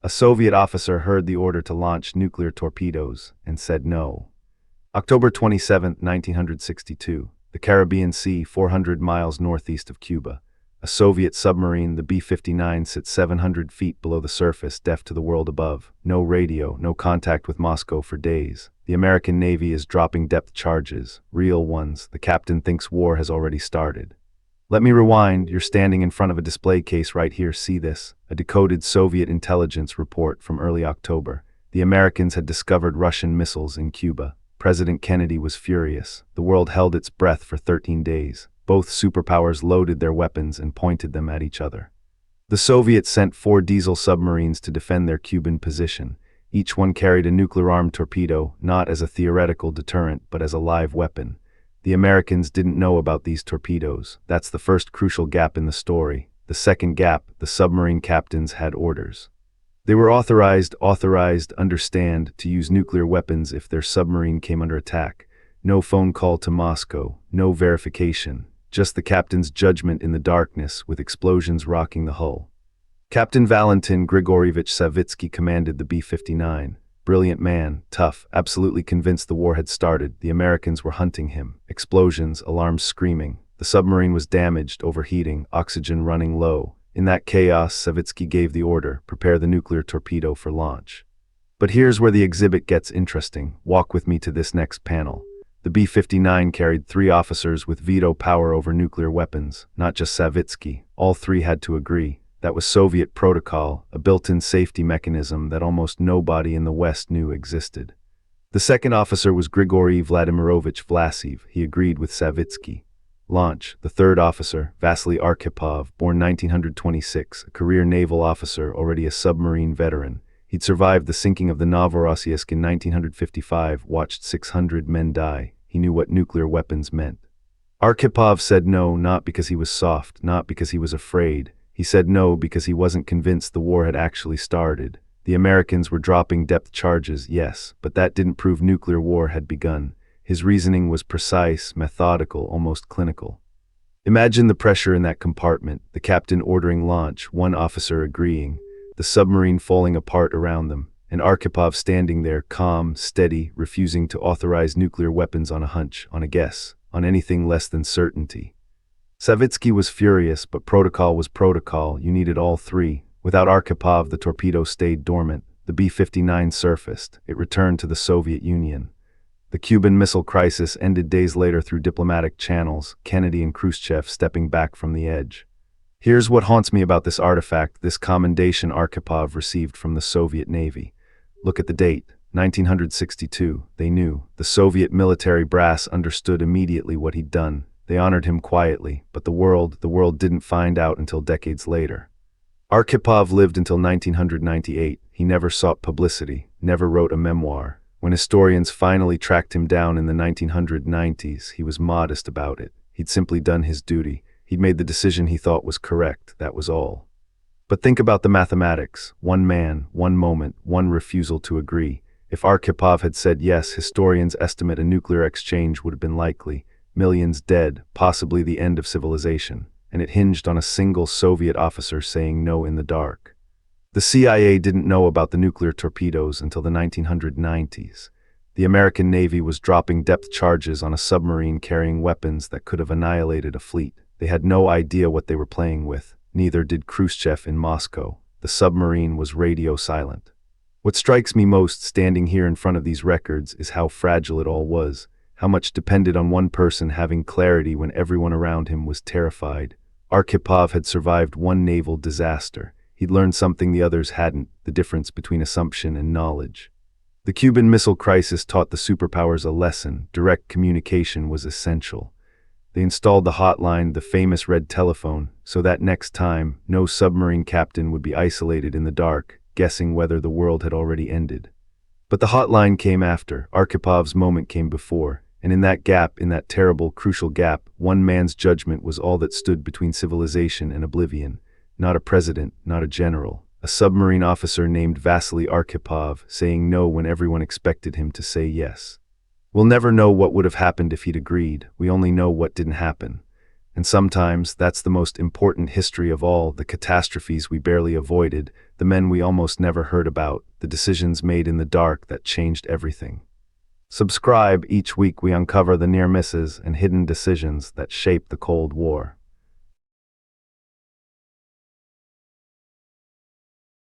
A Soviet officer heard the order to launch nuclear torpedoes and said no. October 27, 1962, the Caribbean Sea, 400 miles northeast of Cuba. A Soviet submarine, the B-59, sits 700 feet below the surface, deaf to the world above. No radio, no contact with Moscow for days. The American Navy is dropping depth charges, real ones. The captain thinks war has already started. Let me rewind. You're standing in front of a display case right here. See this? A decoded Soviet intelligence report from early October. The Americans had discovered Russian missiles in Cuba. President Kennedy was furious. The world held its breath for 13 days. Both superpowers loaded their weapons and pointed them at each other. The Soviets sent 4 diesel submarines to defend their Cuban position. Each one carried a nuclear-armed torpedo, not as a theoretical deterrent, but as a live weapon. The Americans didn't know about these torpedoes. That's the first crucial gap in the story. The second gap, the submarine captains had orders. They were authorized, understand, to use nuclear weapons if their submarine came under attack. No phone call to Moscow, no verification, just the captain's judgment in the darkness with explosions rocking the hull. Captain Valentin Grigorievich Savitsky commanded the B-59. Brilliant man, tough, absolutely convinced the war had started. The Americans were hunting him. Explosions, alarms screaming. The submarine was damaged, overheating, oxygen running low. In that chaos, Savitsky gave the order, prepare the nuclear torpedo for launch. But here's where the exhibit gets interesting. Walk with me to this next panel. The B-59 carried 3 officers with veto power over nuclear weapons, not just Savitsky. All 3 had to agree. That was Soviet protocol, a built-in safety mechanism that almost nobody in the West knew existed. The second officer was Grigoriy Vladimirovich Vlasov. He agreed with Savitsky. Launch. The third officer, Vasili Arkhipov, born 1926, a career naval officer, already a submarine veteran. He'd survived the sinking of the Novorossiysk in 1955, watched 600 men die. He knew what nuclear weapons meant. Arkhipov said no, not because he was soft, not because he was afraid. He said no because he wasn't convinced the war had actually started. The Americans were dropping depth charges, yes, but that didn't prove nuclear war had begun. His reasoning was precise, methodical, almost clinical. Imagine the pressure in that compartment, the captain ordering launch, one officer agreeing, the submarine falling apart around them, and Arkhipov standing there, calm, steady, refusing to authorize nuclear weapons on a hunch, on a guess, on anything less than certainty. Savitsky was furious, but protocol was protocol. You needed all 3. Without Arkhipov, the torpedo stayed dormant. The B-59 surfaced. It returned to the Soviet Union. The Cuban Missile Crisis ended days later through diplomatic channels, Kennedy and Khrushchev stepping back from the edge. Here's what haunts me about this artifact, this commendation Arkhipov received from the Soviet Navy. Look at the date, 1962. They knew. The Soviet military brass understood immediately what he'd done. They honored him quietly, but the world didn't find out until decades later. Arkhipov lived until 1998. He never sought publicity, never wrote a memoir. When historians finally tracked him down in the 1990s, he was modest about it. He'd simply done his duty. He'd made the decision he thought was correct, that was all. But think about the mathematics. One man, one moment, one refusal to agree. If Arkhipov had said yes, historians estimate a nuclear exchange would have been likely. Millions dead, possibly the end of civilization, and it hinged on a single Soviet officer saying no in the dark. The CIA didn't know about the nuclear torpedoes until the 1990s. The American Navy was dropping depth charges on a submarine carrying weapons that could have annihilated a fleet. They had no idea what they were playing with. Neither did Khrushchev in Moscow. The submarine was radio silent. What strikes me most standing here in front of these records is how fragile it all was. How much depended on one person having clarity when everyone around him was terrified. Arkhipov had survived one naval disaster. He'd learned something the others hadn't, the difference between assumption and knowledge. The Cuban Missile Crisis taught the superpowers a lesson. Direct communication was essential. They installed the hotline, the famous red telephone, so that next time, no submarine captain would be isolated in the dark, guessing whether the world had already ended. But the hotline came after. Arkhipov's moment came before. And in that gap, in that terrible, crucial gap, one man's judgment was all that stood between civilization and oblivion. Not a president, not a general. A submarine officer named Vasili Arkhipov, saying no when everyone expected him to say yes. We'll never know what would have happened if he'd agreed. We only know what didn't happen. And sometimes that's the most important history of all, the catastrophes we barely avoided, the men we almost never heard about, the decisions made in the dark that changed everything. Subscribe. Each week we uncover the near misses and hidden decisions that shaped the Cold War.